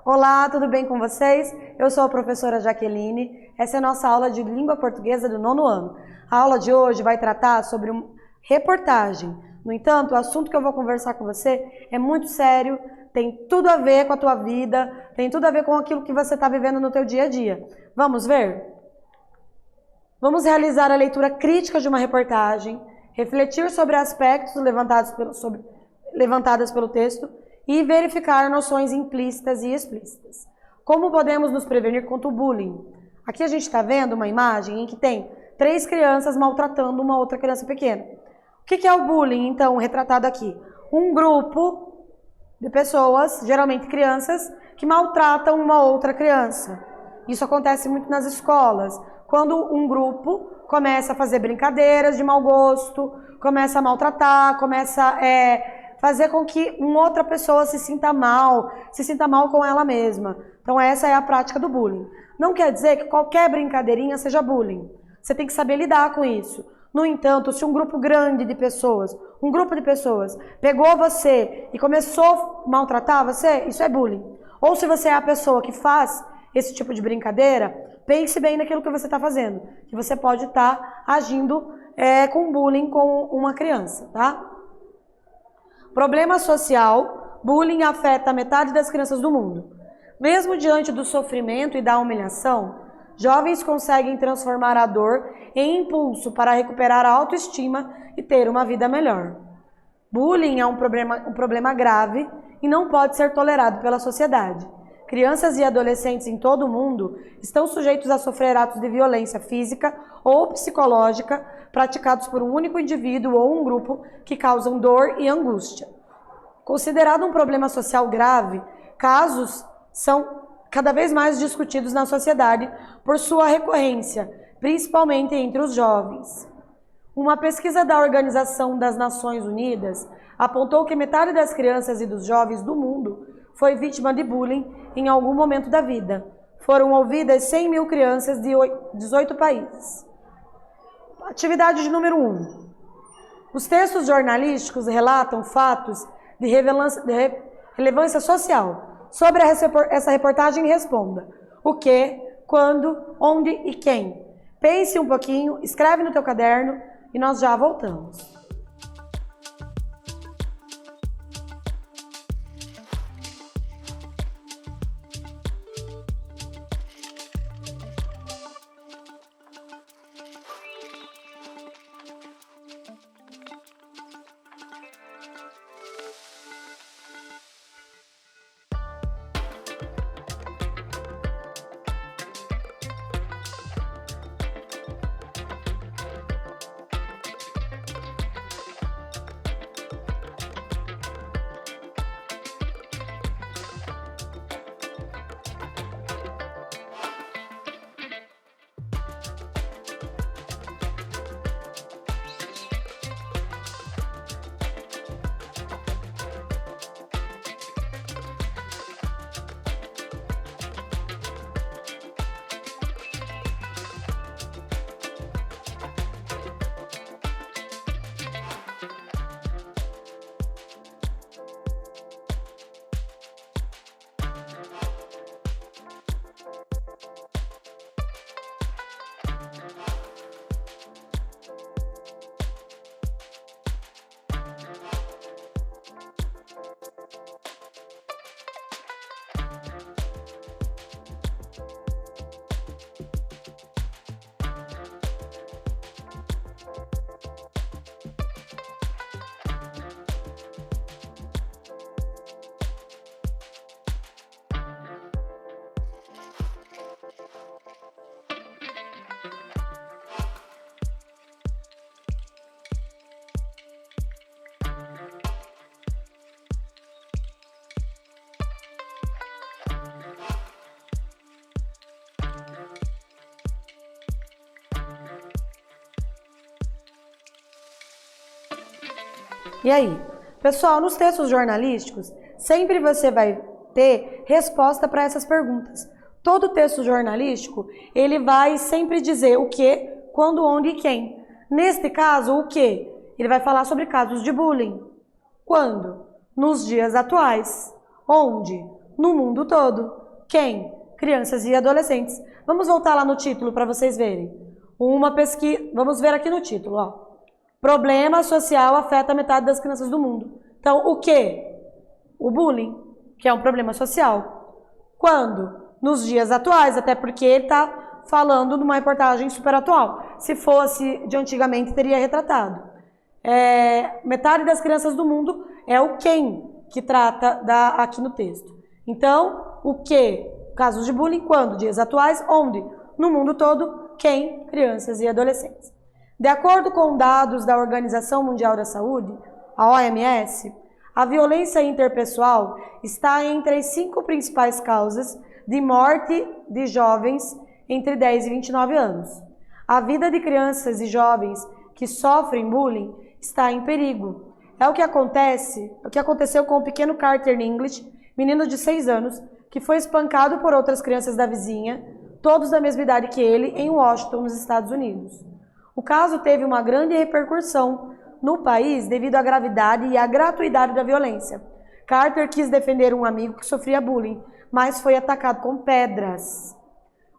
Olá, tudo bem com vocês? Eu sou a professora Jaqueline. Essa é a nossa aula de língua portuguesa do 9º ano. A aula de hoje vai tratar sobre reportagem. No entanto, o assunto que eu vou conversar com você é muito sério, tem tudo a ver com a tua vida, tem tudo a ver com aquilo que você está vivendo no teu dia a dia. Vamos ver? Vamos realizar a leitura crítica de uma reportagem, refletir sobre aspectos levantados pelo texto e verificar noções implícitas e explícitas. Como podemos nos prevenir contra o bullying? Aqui a gente está vendo uma imagem em que tem 3 crianças maltratando uma outra criança pequena. O que é o bullying, então, retratado aqui? Um grupo de pessoas, geralmente crianças, que maltratam uma outra criança. Isso acontece muito nas escolas, quando um grupo começa a fazer brincadeiras de mau gosto, começa a maltratar, começa a fazer com que uma outra pessoa se sinta mal com ela mesma. Então essa é a prática do bullying. Não quer dizer que qualquer brincadeirinha seja bullying. Você tem que saber lidar com isso. No entanto, se um grupo grande de pessoas, pegou você e começou a maltratar você, isso é bullying. Ou se você é a pessoa que faz esse tipo de brincadeira, pense bem naquilo que você está fazendo, que você pode estar agindo com bullying com uma criança, tá? Problema social, bullying afeta metade das crianças do mundo. Mesmo diante do sofrimento e da humilhação, jovens conseguem transformar a dor em impulso para recuperar a autoestima e ter uma vida melhor. Bullying é um problema grave e não pode ser tolerado pela sociedade. Crianças e adolescentes em todo o mundo estão sujeitos a sofrer atos de violência física ou psicológica praticados por um único indivíduo ou um grupo que causam dor e angústia. Considerado um problema social grave, casos são cada vez mais discutidos na sociedade por sua recorrência, principalmente entre os jovens. Uma pesquisa da Organização das Nações Unidas apontou que metade das crianças e dos jovens do mundo foi vítima de bullying em algum momento da vida. Foram ouvidas 100 mil crianças de 18 países. Atividade de número 1. Os textos jornalísticos relatam fatos de relevância social. Sobre essa reportagem, responda o que, quando, onde e quem. Pense um pouquinho, escreve no teu caderno e nós já voltamos. E aí? Pessoal, nos textos jornalísticos, sempre você vai ter resposta para essas perguntas. Todo texto jornalístico, ele vai sempre dizer o que, quando, onde e quem. Neste caso, o que? Ele vai falar sobre casos de bullying. Quando? Nos dias atuais. Onde? no mundo todo. Quem? Crianças e adolescentes. Vamos voltar lá no título para vocês verem. Uma pesquisa, vamos ver aqui no título, ó. Problema social afeta metade das crianças do mundo. Então, o que? O bullying, que é um problema social. Quando? Nos dias atuais, até porque ele está falando numa reportagem super atual. Se fosse de antigamente, teria retratado. Metade das crianças do mundo é o quem que trata aqui no texto. Então, o que? Casos de bullying, quando? Dias atuais, onde? No mundo todo, quem? Crianças e adolescentes. De acordo com dados da Organização Mundial da Saúde, a OMS, a violência interpessoal está entre as 5 principais causas de morte de jovens entre 10 e 29 anos. A vida de crianças e jovens que sofrem bullying está em perigo. É o que aconteceu com o pequeno Carter English, menino de 6 anos, que foi espancado por outras crianças da vizinha, todos da mesma idade que ele, em Washington, nos Estados Unidos. O caso teve uma grande repercussão no país devido à gravidade e à gratuidade da violência. Carter quis defender um amigo que sofria bullying, mas foi atacado com pedras.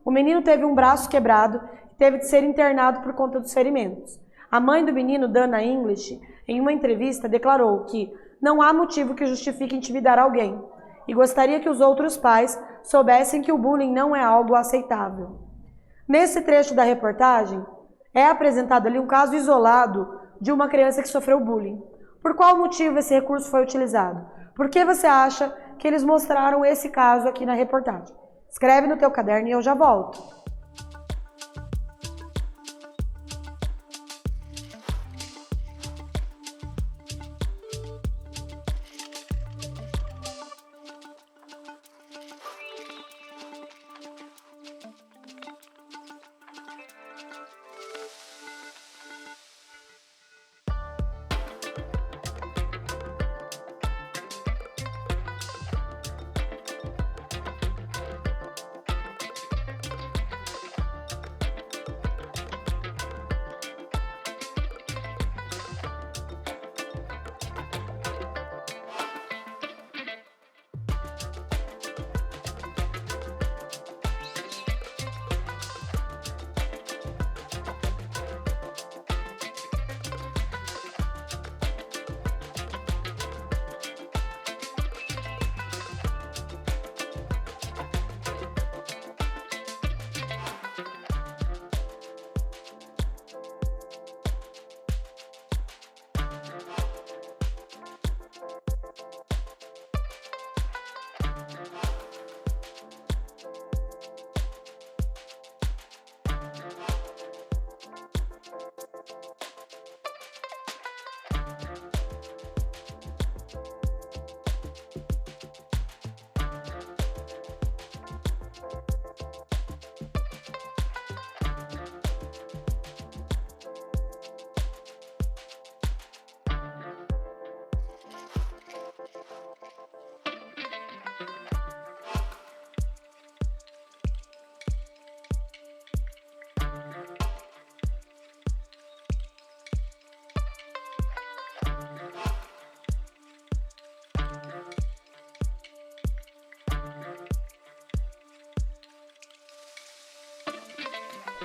O menino teve um braço quebrado e teve de ser internado por conta dos ferimentos. A mãe do menino, Dana English, em uma entrevista, declarou que não há motivo que justifique intimidar alguém e gostaria que os outros pais soubessem que o bullying não é algo aceitável. Nesse trecho da reportagem, é apresentado ali um caso isolado de uma criança que sofreu bullying. Por qual motivo esse recurso foi utilizado? Por que você acha que eles mostraram esse caso aqui na reportagem? Escreve no teu caderno e eu já volto.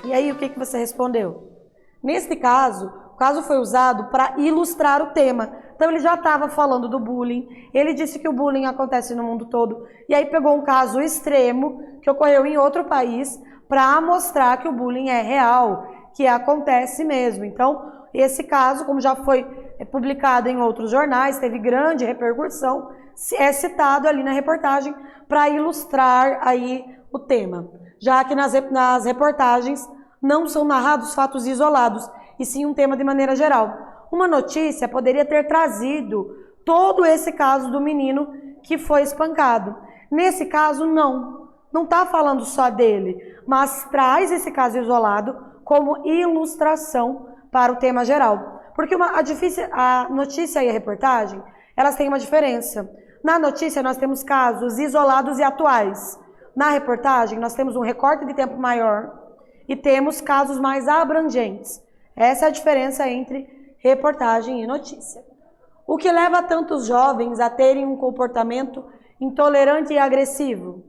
E aí, o que você respondeu? Nesse caso, o caso foi usado para ilustrar o tema. Então, ele já estava falando do bullying, ele disse que o bullying acontece no mundo todo, e aí pegou um caso extremo que ocorreu em outro país para mostrar que o bullying é real, que acontece mesmo. Então, esse caso, como já foi publicado em outros jornais, teve grande repercussão, é citado ali na reportagem para ilustrar aí o tema. Já que nas reportagens não são narrados fatos isolados, e sim um tema de maneira geral. Uma notícia poderia ter trazido todo esse caso do menino que foi espancado. Nesse caso, não está falando só dele, mas traz esse caso isolado como ilustração para o tema geral. Porque a notícia e a reportagem, elas têm uma diferença. Na notícia, nós temos casos isolados e atuais. Na reportagem, nós temos um recorte de tempo maior e temos casos mais abrangentes. Essa é a diferença entre reportagem e notícia. O que leva tantos jovens a terem um comportamento intolerante e agressivo?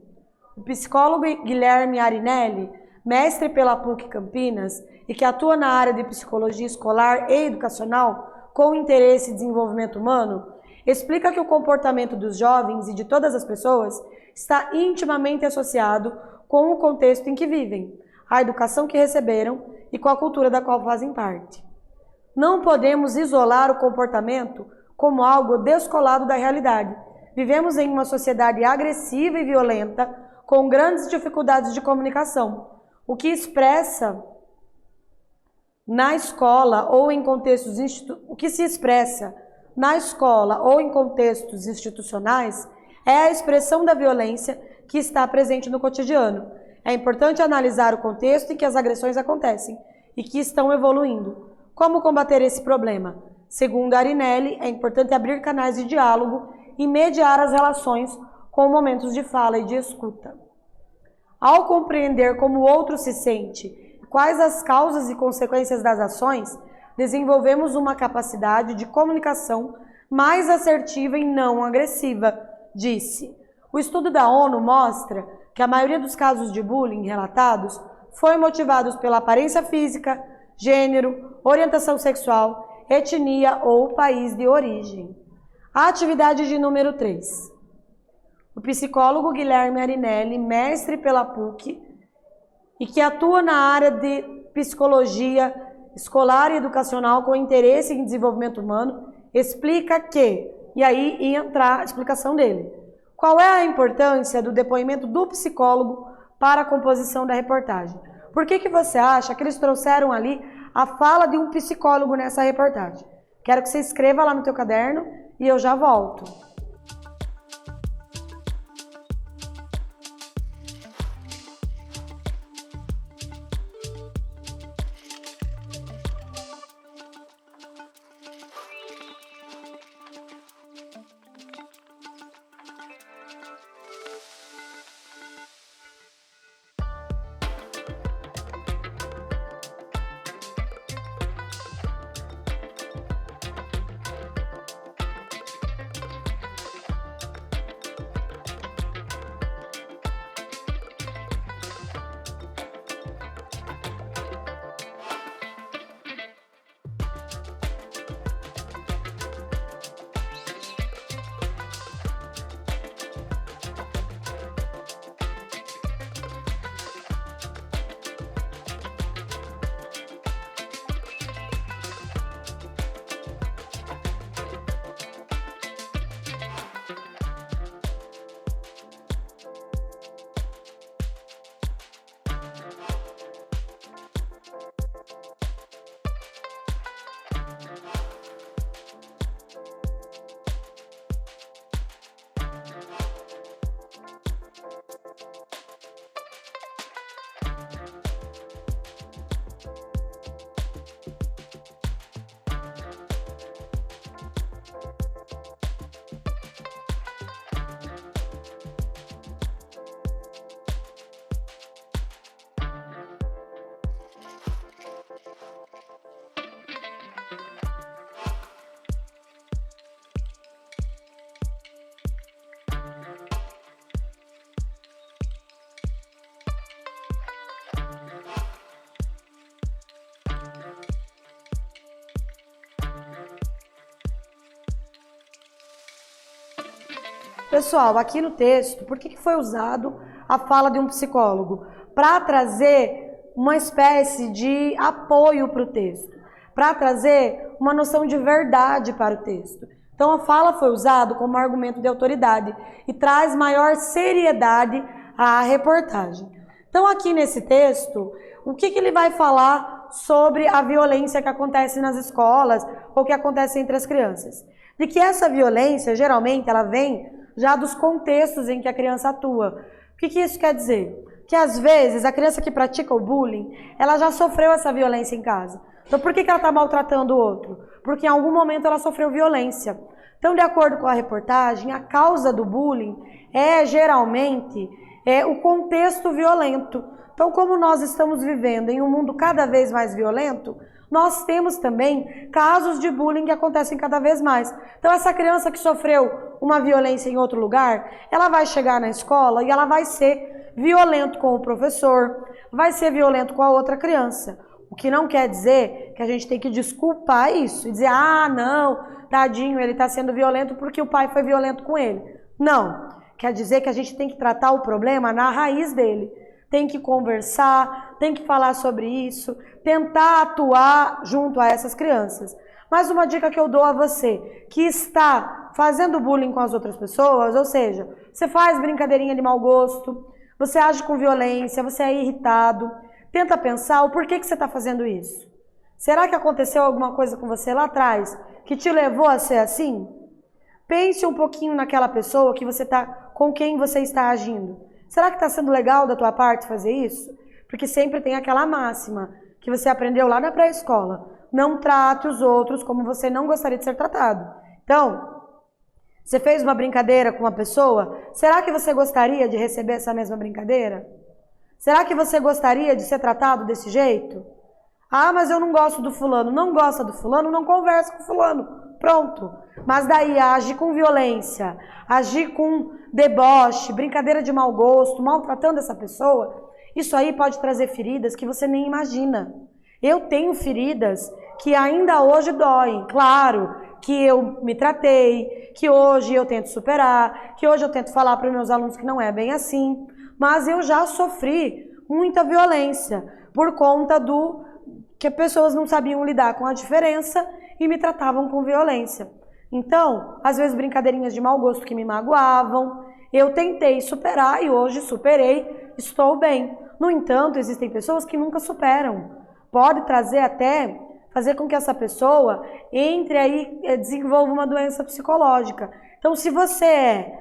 O psicólogo Guilherme Arinelli, mestre pela PUC Campinas e que atua na área de psicologia escolar e educacional com interesse em desenvolvimento humano, explica que o comportamento dos jovens e de todas as pessoas está intimamente associado com o contexto em que vivem, a educação que receberam e com a cultura da qual fazem parte. Não podemos isolar o comportamento como algo descolado da realidade. Vivemos em uma sociedade agressiva e violenta, com grandes dificuldades de comunicação, o que se expressa na escola ou em contextos institucionais é a expressão da violência que está presente no cotidiano. É importante analisar o contexto em que as agressões acontecem e que estão evoluindo. Como combater esse problema? Segundo Arinelli, é importante abrir canais de diálogo e mediar as relações com momentos de fala e de escuta. Ao compreender como o outro se sente, quais as causas e consequências das ações, desenvolvemos uma capacidade de comunicação mais assertiva e não agressiva, disse. O estudo da ONU mostra que a maioria dos casos de bullying relatados foi motivados pela aparência física, gênero, orientação sexual, etnia ou país de origem. A atividade de número 3. O psicólogo Guilherme Arinelli, mestre pela PUC e que atua na área de psicologia escolar e educacional com interesse em desenvolvimento humano, explica que, e aí ia entrar a explicação dele, qual é a importância do depoimento do psicólogo para a composição da reportagem. Por que você acha que eles trouxeram ali a fala de um psicólogo nessa reportagem? Quero que você escreva lá no teu caderno e eu já volto. Pessoal, aqui no texto, por que foi usado a fala de um psicólogo? Para trazer uma espécie de apoio para o texto, para trazer uma noção de verdade para o texto. Então a fala foi usada como argumento de autoridade e traz maior seriedade à reportagem. Então aqui nesse texto, o que ele vai falar sobre a violência que acontece nas escolas ou que acontece entre as crianças? De que essa violência, geralmente, ela vem já dos contextos em que a criança atua. O que isso quer dizer? Que às vezes a criança que pratica o bullying, ela já sofreu essa violência em casa. Então por que ela está maltratando o outro? Porque em algum momento ela sofreu violência. Então, de acordo com a reportagem, a causa do bullying é geralmente o contexto violento. Então, como nós estamos vivendo em um mundo cada vez mais violento, nós temos também casos de bullying que acontecem cada vez mais. Então, essa criança que sofreu uma violência em outro lugar, ela vai chegar na escola e ela vai ser violento com o professor, vai ser violento com a outra criança. O que não quer dizer que a gente tem que desculpar isso e dizer, ah, não, tadinho, ele está sendo violento porque o pai foi violento com ele. Não, quer dizer que a gente tem que tratar o problema na raiz dele. Tem que conversar, tem que falar sobre isso, tentar atuar junto a essas crianças. Mas uma dica que eu dou a você, que está fazendo bullying com as outras pessoas, ou seja, você faz brincadeirinha de mau gosto, você age com violência, você é irritado, tenta pensar o porquê que você está fazendo isso. Será que aconteceu alguma coisa com você lá atrás que te levou a ser assim? Pense um pouquinho naquela pessoa que você tá, com quem você está agindo. Será que está sendo legal da tua parte fazer isso? Porque sempre tem aquela máxima que você aprendeu lá na pré-escola. Não trate os outros como você não gostaria de ser tratado. Então, você fez uma brincadeira com uma pessoa, será que você gostaria de receber essa mesma brincadeira? Será que você gostaria de ser tratado desse jeito? Ah, mas eu não gosto do fulano. Não gosta do fulano, não conversa com o fulano. Pronto. Mas daí age com violência, agir com deboche, brincadeira de mau gosto, maltratando essa pessoa, isso aí pode trazer feridas que você nem imagina. Eu tenho feridas que ainda hoje doem. Claro que eu me tratei, que hoje eu tento superar, que hoje eu tento falar para os meus alunos que não é bem assim, mas eu já sofri muita violência por conta do que pessoas não sabiam lidar com a diferença e me tratavam com violência. Então, às vezes brincadeirinhas de mau gosto que me magoavam, eu tentei superar e hoje superei, estou bem. No entanto, existem pessoas que nunca superam. Pode trazer até, fazer com que essa pessoa entre aí e desenvolva uma doença psicológica. Então, se você é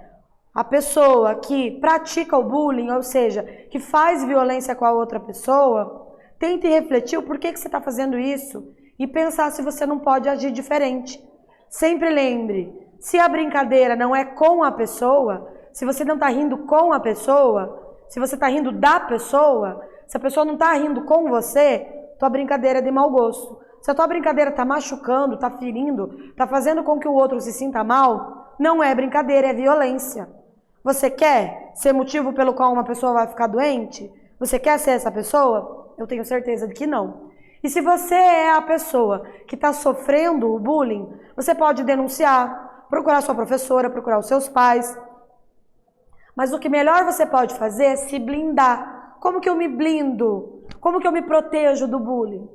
a pessoa que pratica o bullying, ou seja, que faz violência com a outra pessoa, tente refletir o porquê que você está fazendo isso e pensar se você não pode agir diferente. Sempre lembre, se a brincadeira não é com a pessoa, se você não está rindo com a pessoa, se você está rindo da pessoa, se a pessoa não está rindo com você, tua brincadeira é de mau gosto. Se a tua brincadeira está machucando, está ferindo, está fazendo com que o outro se sinta mal, não é brincadeira, é violência. Você quer ser motivo pelo qual uma pessoa vai ficar doente? Você quer ser essa pessoa? Eu tenho certeza de que não. E se você é a pessoa que está sofrendo o bullying, você pode denunciar, procurar sua professora, procurar os seus pais. Mas o que melhor você pode fazer é se blindar. Como que eu me blindo? Como que eu me protejo do bullying?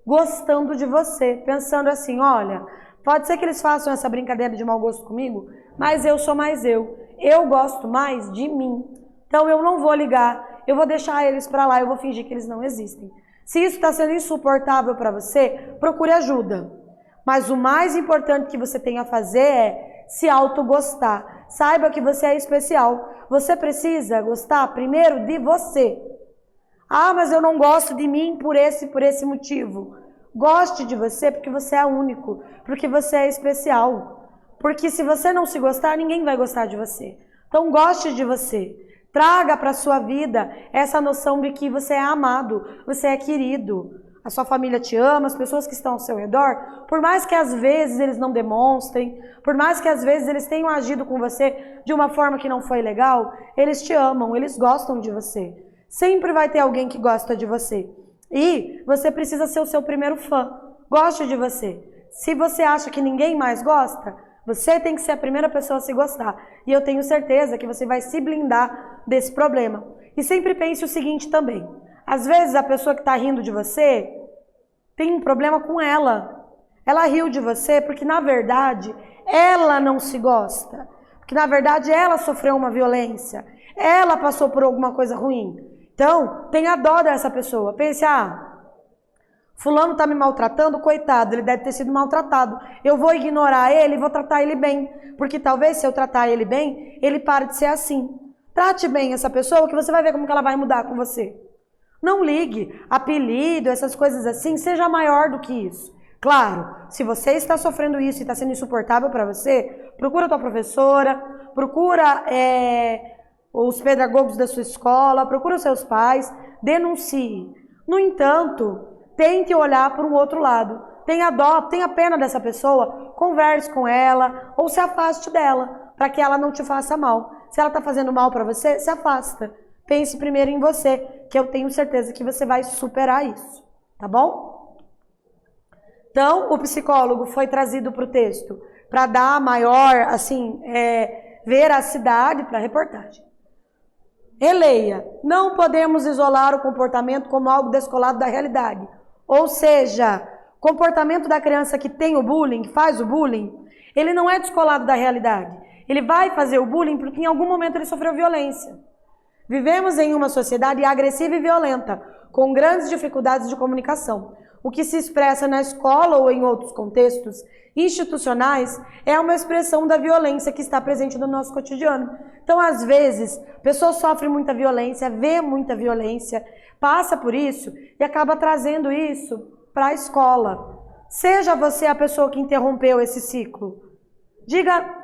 Gostando de você, pensando assim, olha, pode ser que eles façam essa brincadeira de mau gosto comigo, mas eu sou mais eu. Eu gosto mais de mim. Então eu não vou ligar, eu vou deixar eles para lá, eu vou fingir que eles não existem. Se isso está sendo insuportável para você, procure ajuda. Mas o mais importante que você tem a fazer é se autogostar. Saiba que você é especial. Você precisa gostar primeiro de você. Ah, mas eu não gosto de mim por esse motivo. Goste de você porque você é único, porque você é especial. Porque se você não se gostar, ninguém vai gostar de você. Então goste de você. Traga para a sua vida essa noção de que você é amado, você é querido. A sua família te ama, as pessoas que estão ao seu redor, por mais que às vezes eles não demonstrem, por mais que às vezes eles tenham agido com você de uma forma que não foi legal, eles te amam, eles gostam de você. Sempre vai ter alguém que gosta de você. E você precisa ser o seu primeiro fã. Goste de você. Se você acha que ninguém mais gosta, você tem que ser a primeira pessoa a se gostar. E eu tenho certeza que você vai se blindar desse problema. E sempre pense o seguinte também. Às vezes a pessoa que está rindo de você tem um problema com ela. Ela riu de você porque na verdade ela não se gosta. Porque na verdade ela sofreu uma violência. Ela passou por alguma coisa ruim. Então tenha dó dessa pessoa. Pense, fulano está me maltratando, coitado, ele deve ter sido maltratado. Eu vou ignorar ele e vou tratar ele bem. Porque talvez se eu tratar ele bem, ele pare de ser assim. Trate bem essa pessoa que você vai ver como que ela vai mudar com você. Não ligue, apelido, essas coisas assim, seja maior do que isso. Claro, se você está sofrendo isso e está sendo insuportável para você, procura a tua professora, procura os pedagogos da sua escola, procura os seus pais, denuncie. No entanto, tente olhar para um outro lado. Tenha dó, tenha pena dessa pessoa, converse com ela ou se afaste dela, para que ela não te faça mal. Se ela está fazendo mal para você, se afasta. Pense primeiro em você, que eu tenho certeza que você vai superar isso, tá bom? Então, o psicólogo foi trazido para o texto para dar maior, assim, veracidade para a reportagem. Releia. Não podemos isolar o comportamento como algo descolado da realidade. Ou seja, o comportamento da criança que tem o bullying, que faz o bullying, ele não é descolado da realidade. Ele vai fazer o bullying porque em algum momento ele sofreu violência. Vivemos em uma sociedade agressiva e violenta, com grandes dificuldades de comunicação. O que se expressa na escola ou em outros contextos institucionais é uma expressão da violência que está presente no nosso cotidiano. Então, às vezes, a pessoa sofre muita violência, vê muita violência, passa por isso e acaba trazendo isso para a escola. Seja você a pessoa que interrompeu esse ciclo.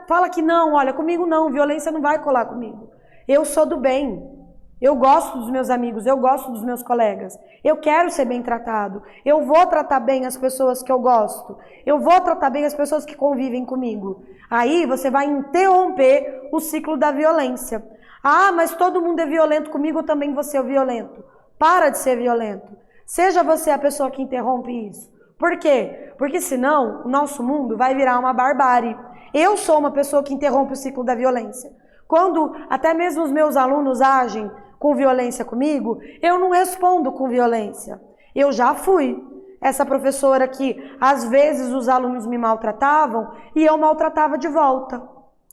Fala que não, olha, comigo não, violência não vai colar comigo. Eu sou do bem. Eu gosto dos meus amigos, eu gosto dos meus colegas. Eu quero ser bem tratado. Eu vou tratar bem as pessoas que eu gosto. Eu vou tratar bem as pessoas que convivem comigo. Aí você vai interromper o ciclo da violência. Ah, mas todo mundo é violento comigo, eu também vou ser violento. Para de ser violento. Seja você a pessoa que interrompe isso. Por quê? Porque senão o nosso mundo vai virar uma barbárie. Eu sou uma pessoa que interrompe o ciclo da violência. Quando até mesmo os meus alunos agem com violência comigo, eu não respondo com violência. Eu já fui essa professora que às vezes os alunos me maltratavam e eu maltratava de volta.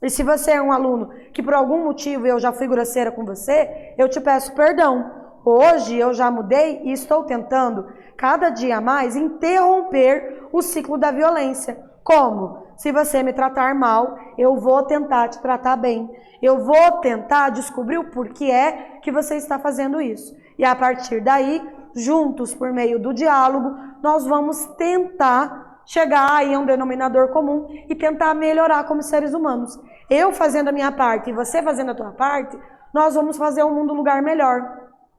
E se você é um aluno que por algum motivo eu já fui grosseira com você, eu te peço perdão. Hoje eu já mudei e estou tentando cada dia mais interromper o ciclo da violência. Como? Se você me tratar mal, eu vou tentar te tratar bem. Eu vou tentar descobrir o porquê é que você está fazendo isso. E a partir daí, juntos, por meio do diálogo, nós vamos tentar chegar aí a um denominador comum e tentar melhorar como seres humanos. Eu fazendo a minha parte e você fazendo a tua parte, nós vamos fazer o mundo um lugar melhor.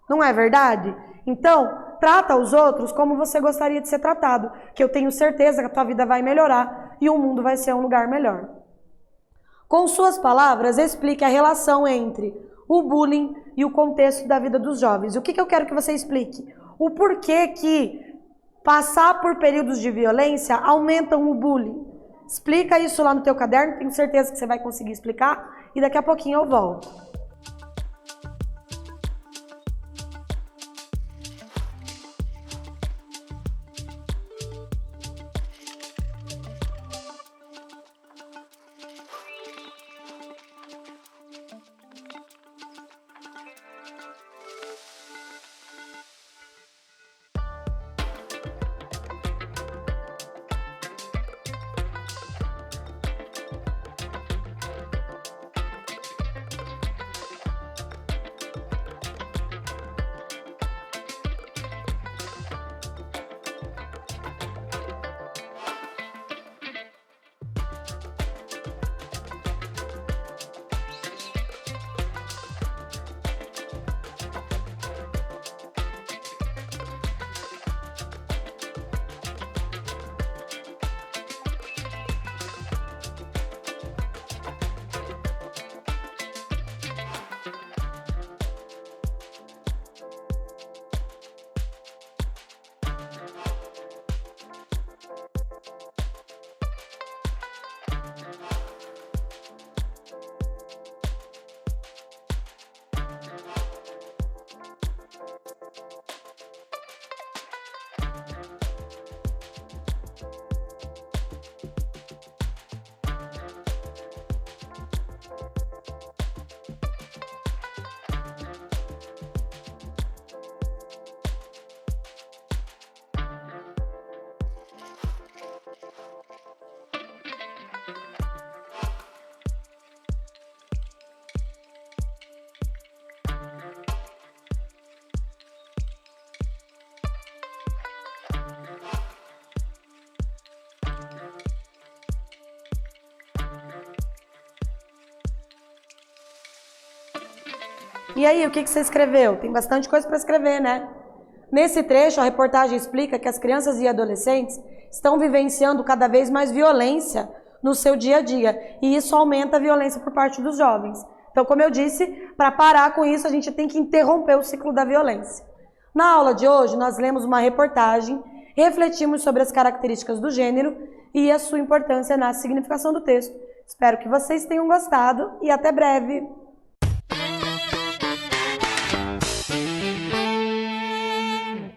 Não é verdade? Então, trata os outros como você gostaria de ser tratado, que eu tenho certeza que a tua vida vai melhorar e o mundo vai ser um lugar melhor. Com suas palavras, explique a relação entre o bullying e o contexto da vida dos jovens. O que eu quero que você explique? O porquê que passar por períodos de violência aumentam o bullying. Explica isso lá no teu caderno, tenho certeza que você vai conseguir explicar e daqui a pouquinho eu volto. E aí, o que você escreveu? Tem bastante coisa para escrever, né? Nesse trecho, a reportagem explica que as crianças e adolescentes estão vivenciando cada vez mais violência no seu dia a dia. E isso aumenta a violência por parte dos jovens. Então, como eu disse, para parar com isso, a gente tem que interromper o ciclo da violência. Na aula de hoje, nós lemos uma reportagem, refletimos sobre as características do gênero e a sua importância na significação do texto. Espero que vocês tenham gostado e até breve!